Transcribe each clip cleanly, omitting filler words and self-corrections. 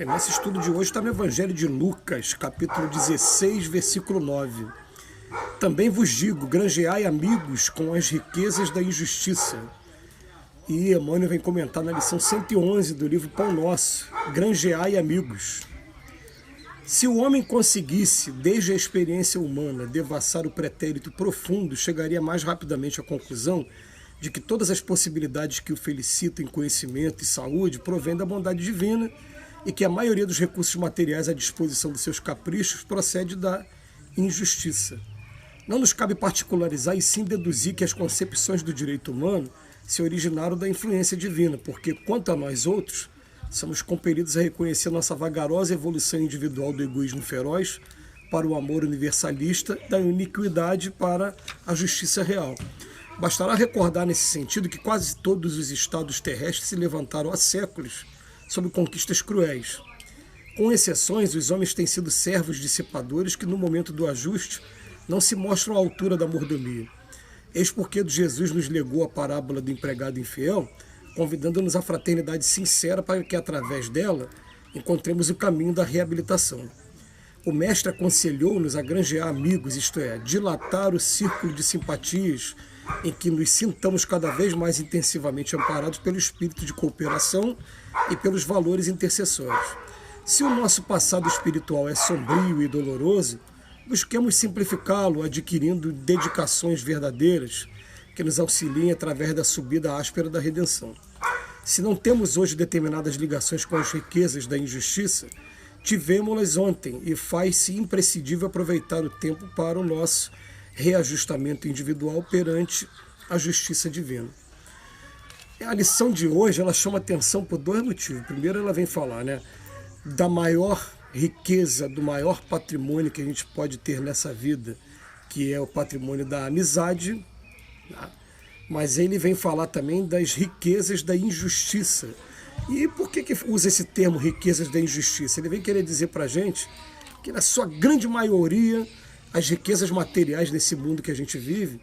Nesse estudo de hoje está no Evangelho de Lucas, capítulo 16, versículo 9. Também vos digo, granjeai amigos com as riquezas da injustiça. E Emmanuel vem comentar na lição 111 do livro Pão Nosso, granjeai amigos. Se o homem conseguisse, desde a experiência humana, devassar o pretérito profundo, chegaria mais rapidamente à conclusão de que todas as possibilidades que o felicitam em conhecimento e saúde provêm da bondade divina e que a maioria dos recursos materiais à disposição dos seus caprichos procede da injustiça. Não nos cabe particularizar e sim deduzir que as concepções do direito humano se originaram da influência divina, porque, quanto a nós outros, somos compelidos a reconhecer nossa vagarosa evolução individual do egoísmo feroz para o amor universalista, da iniquidade para a justiça real. Bastará recordar nesse sentido que quase todos os estados terrestres se levantaram há séculos sob conquistas cruéis. Com exceções, os homens têm sido servos dissipadores que, no momento do ajuste, não se mostram à altura da mordomia. Eis porque Jesus nos legou a parábola do empregado infiel, convidando-nos à fraternidade sincera para que, através dela, encontremos o caminho da reabilitação. O mestre aconselhou-nos a granjear amigos, isto é, dilatar o círculo de simpatias em que nos sintamos cada vez mais intensivamente amparados pelo espírito de cooperação e pelos valores intercessórios. Se o nosso passado espiritual é sombrio e doloroso, busquemos simplificá-lo adquirindo dedicações verdadeiras que nos auxiliem através da subida áspera da redenção. Se não temos hoje determinadas ligações com as riquezas da injustiça, tivemos-las ontem e faz-se imprescindível aproveitar o tempo para o nosso reajustamento individual perante a justiça divina. A lição de hoje ela chama atenção por dois motivos. Primeiro, ela vem falar da maior riqueza, do maior patrimônio que a gente pode ter nessa vida, que é o patrimônio da amizade, mas ele vem falar também das riquezas da injustiça. E por que usa esse termo riquezas da injustiça? Ele vem querer dizer para a gente que, na sua grande maioria, as riquezas materiais nesse mundo que a gente vive,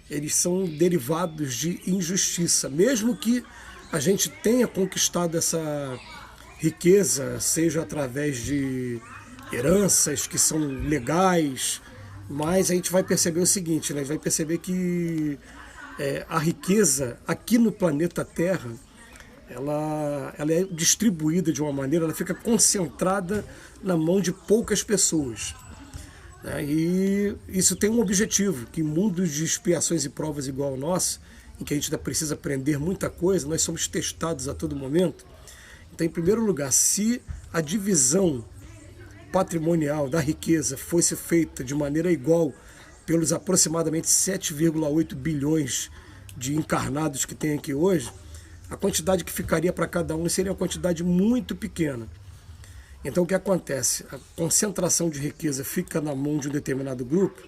eles são derivados de injustiça. Mesmo que a gente tenha conquistado essa riqueza, seja através de heranças que são legais, mas a gente vai perceber o seguinte, a gente vai perceber que a riqueza aqui no planeta Terra, ela é distribuída de uma maneira, ela fica concentrada na mão de poucas pessoas. E isso tem um objetivo, que em mundos de expiações e provas igual ao nosso, em que a gente ainda precisa aprender muita coisa, nós somos testados a todo momento. Então, em primeiro lugar, se a divisão patrimonial da riqueza fosse feita de maneira igual pelos aproximadamente 7,8 bilhões de encarnados que tem aqui hoje, a quantidade que ficaria para cada um seria uma quantidade muito pequena. Então o que acontece? A concentração de riqueza fica na mão de um determinado grupo,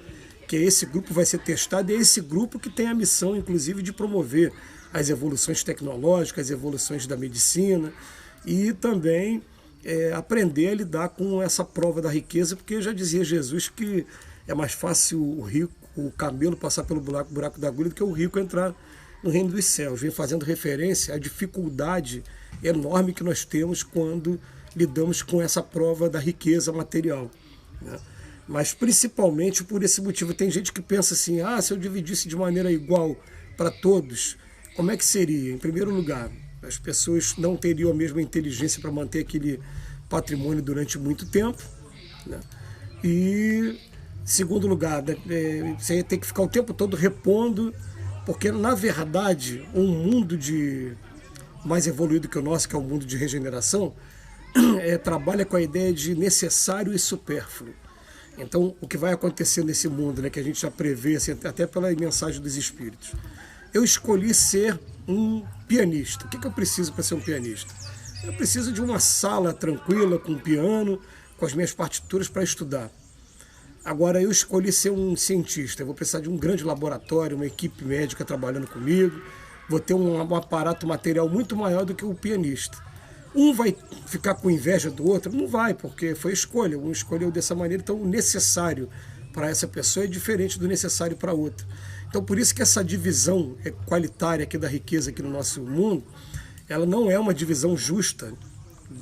que esse grupo vai ser testado, e é esse grupo que tem a missão, inclusive, de promover as evoluções tecnológicas, as evoluções da medicina, e também aprender a lidar com essa prova da riqueza, porque já dizia Jesus que é mais fácil o camelo passar pelo buraco da agulha do que o rico entrar no reino dos céus. Vem fazendo referência à dificuldade enorme que nós temos quando lidamos com essa prova da riqueza material. Mas principalmente por esse motivo. Tem gente que pensa assim, se eu dividisse de maneira igual para todos, como é que seria? Em primeiro lugar, as pessoas não teriam a mesma inteligência para manter aquele patrimônio durante muito tempo. E, em segundo lugar, você ia ter que ficar o tempo todo repondo, porque, na verdade, um mundo mais evoluído que o nosso, que é o mundo de regeneração, trabalha com a ideia de necessário e supérfluo. Então, o que vai acontecer nesse mundo, que a gente já prevê, assim, até pela mensagem dos espíritos. Eu escolhi ser um pianista. O que eu preciso para ser um pianista? Eu preciso de uma sala tranquila, com um piano, com as minhas partituras para estudar. Agora, eu escolhi ser um cientista. Eu vou precisar de um grande laboratório, uma equipe médica trabalhando comigo. Vou ter um aparato material muito maior do que o pianista. Um vai ficar com inveja do outro? Não vai, porque foi escolha. Um escolheu dessa maneira, então o necessário para essa pessoa é diferente do necessário para outra. Então, por isso que essa divisão qualitária aqui da riqueza aqui no nosso mundo, ela não é uma divisão justa,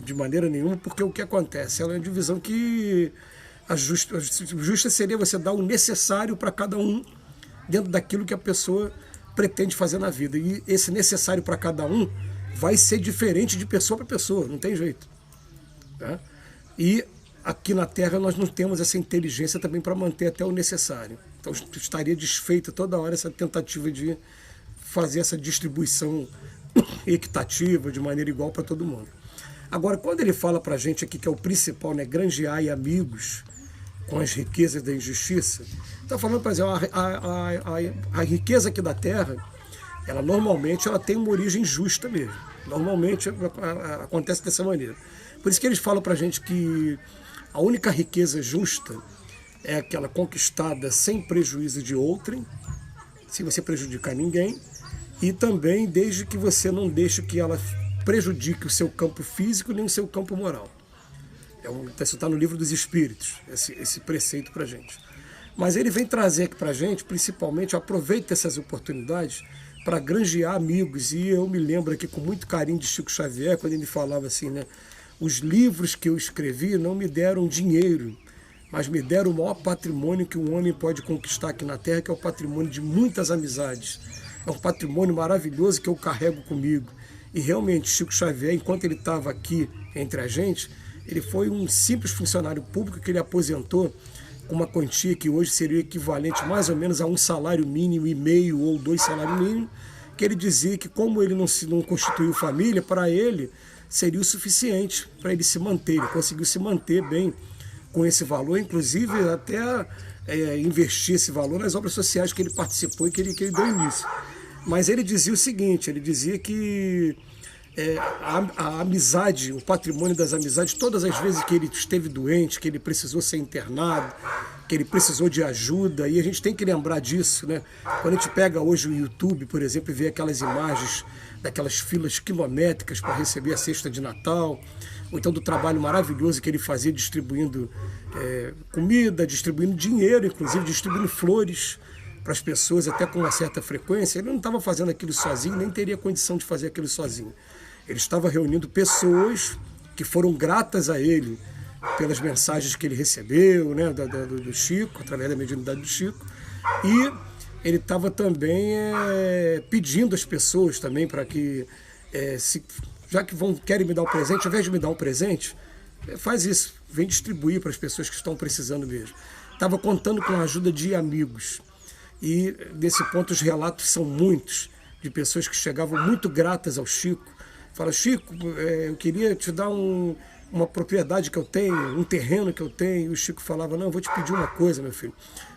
de maneira nenhuma, porque o que acontece? Ela é uma divisão que a justa seria você dar o necessário para cada um dentro daquilo que a pessoa pretende fazer na vida. E esse necessário para cada um vai ser diferente de pessoa para pessoa, não tem jeito. Tá? E aqui na Terra nós não temos essa inteligência também para manter até o necessário. Então estaria desfeita toda hora essa tentativa de fazer essa distribuição equitativa, de maneira igual para todo mundo. Agora, quando ele fala para a gente aqui que é o principal, né, granjear amigos com as riquezas da injustiça, está falando, por exemplo, a riqueza aqui da Terra, ela normalmente ela tem uma origem justa mesmo. Normalmente acontece dessa maneira. Por isso que eles falam para a gente que a única riqueza justa é aquela conquistada sem prejuízo de outrem, sem você prejudicar ninguém, e também desde que você não deixe que ela prejudique o seu campo físico nem o seu campo moral. Isso está no Livro dos Espíritos, esse preceito para a gente. Mas ele vem trazer aqui para a gente, principalmente, aproveita essas oportunidades para granjear amigos. E eu me lembro aqui com muito carinho de Chico Xavier, quando ele falava assim, né? Os livros que eu escrevi não me deram dinheiro, mas me deram o maior patrimônio que um homem pode conquistar aqui na Terra, que é o patrimônio de muitas amizades. É um patrimônio maravilhoso que eu carrego comigo. E realmente, Chico Xavier, enquanto ele estava aqui entre a gente, ele foi um simples funcionário público que ele aposentou com uma quantia que hoje seria equivalente mais ou menos a um salário mínimo e meio ou 2 salários mínimos, que ele dizia que como ele não constituiu família, para ele seria o suficiente para ele se manter. Ele conseguiu se manter bem com esse valor, inclusive até investir esse valor nas obras sociais que ele participou e que ele deu início. Mas ele dizia o seguinte, ele dizia que a amizade, o patrimônio das amizades, todas as vezes que ele esteve doente, que ele precisou ser internado, que ele precisou de ajuda, e a gente tem que lembrar disso, né? Quando a gente pega hoje o YouTube, por exemplo, e vê aquelas imagens daquelas filas quilométricas para receber a cesta de Natal, ou então do trabalho maravilhoso que ele fazia distribuindo comida, distribuindo dinheiro, inclusive distribuindo flores para as pessoas até com uma certa frequência. Ele não estava fazendo aquilo sozinho, nem teria condição de fazer aquilo sozinho. Ele estava reunindo pessoas que foram gratas a ele pelas mensagens que ele recebeu, né, do Chico, através da mediunidade do Chico, e ele estava também pedindo às pessoas também para que, já que querem me dar um presente, ao invés de me dar um presente, faz isso, vem distribuir para as pessoas que estão precisando mesmo. Estava contando com a ajuda de amigos. E nesse ponto os relatos são muitos, de pessoas que chegavam muito gratas ao Chico. Fala, Chico, eu queria te dar uma propriedade que eu tenho, um terreno que eu tenho. E o Chico falava, não, eu vou te pedir uma coisa, meu filho.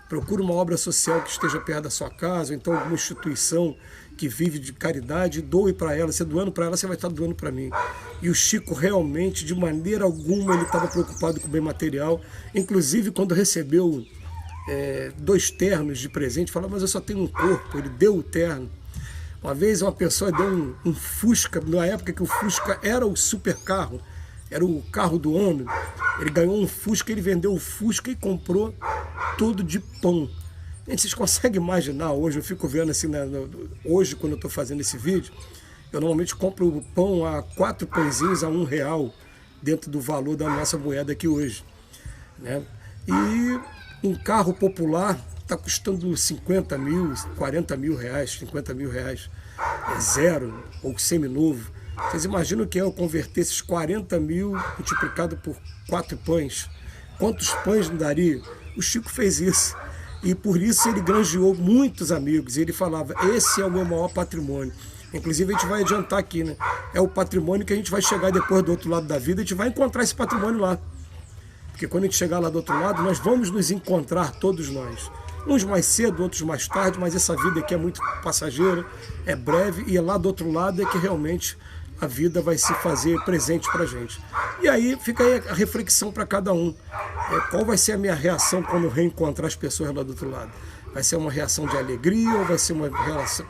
Procura uma obra social que esteja perto da sua casa, ou então alguma instituição que vive de caridade, doe para ela. Você doando para ela, você vai estar doando para mim. E o Chico realmente, de maneira alguma, ele estava preocupado com o bem material. Inclusive, quando recebeu 2 ternos de presente, falava, mas eu só tenho um corpo. Ele deu o terno. Uma vez uma pessoa deu um Fusca, na época que o Fusca era o super carro, era o carro do ano. Ele ganhou um Fusca, ele vendeu o Fusca e comprou tudo de pão. Gente, vocês conseguem imaginar hoje? Eu fico vendo assim, hoje quando eu estou fazendo esse vídeo, eu normalmente compro o pão a 4 pãezinhos a R$1 dentro do valor da nossa moeda aqui hoje, né? E um carro popular está custando 50 mil, 40 mil reais, 50 mil reais, zero ou seminovo. Vocês imaginam o que é eu converter esses 40 mil multiplicado por 4 pães? Quantos pães não daria? O Chico fez isso. E por isso ele granjeou muitos amigos. E ele falava, esse é o meu maior patrimônio. Inclusive a gente vai adiantar aqui, né? É o patrimônio que a gente vai chegar depois do outro lado da vida, a gente vai encontrar esse patrimônio lá. Porque quando a gente chegar lá do outro lado, nós vamos nos encontrar todos nós. Uns mais cedo, outros mais tarde, mas essa vida aqui é muito passageira, é breve, e lá do outro lado é que realmente a vida vai se fazer presente para a gente. E aí fica aí a reflexão para cada um. Qual vai ser a minha reação quando eu reencontrar as pessoas lá do outro lado? Vai ser uma reação de alegria ou vai ser uma reação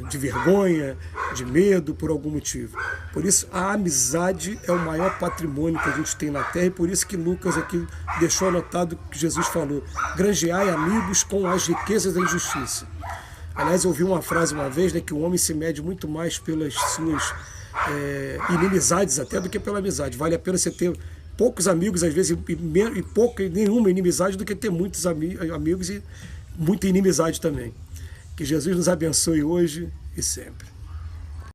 de vergonha, de medo, por algum motivo? Por isso, a amizade é o maior patrimônio que a gente tem na Terra, e por isso que Lucas aqui deixou anotado que Jesus falou, granjeai amigos com as riquezas da injustiça. Aliás, eu ouvi uma frase uma vez, né, que o homem se mede muito mais pelas suas inimizades até do que pela amizade. Vale a pena você ter poucos amigos, às vezes, e nenhuma inimizade, do que ter muitos amigos e muita inimizade também. Que Jesus nos abençoe hoje e sempre.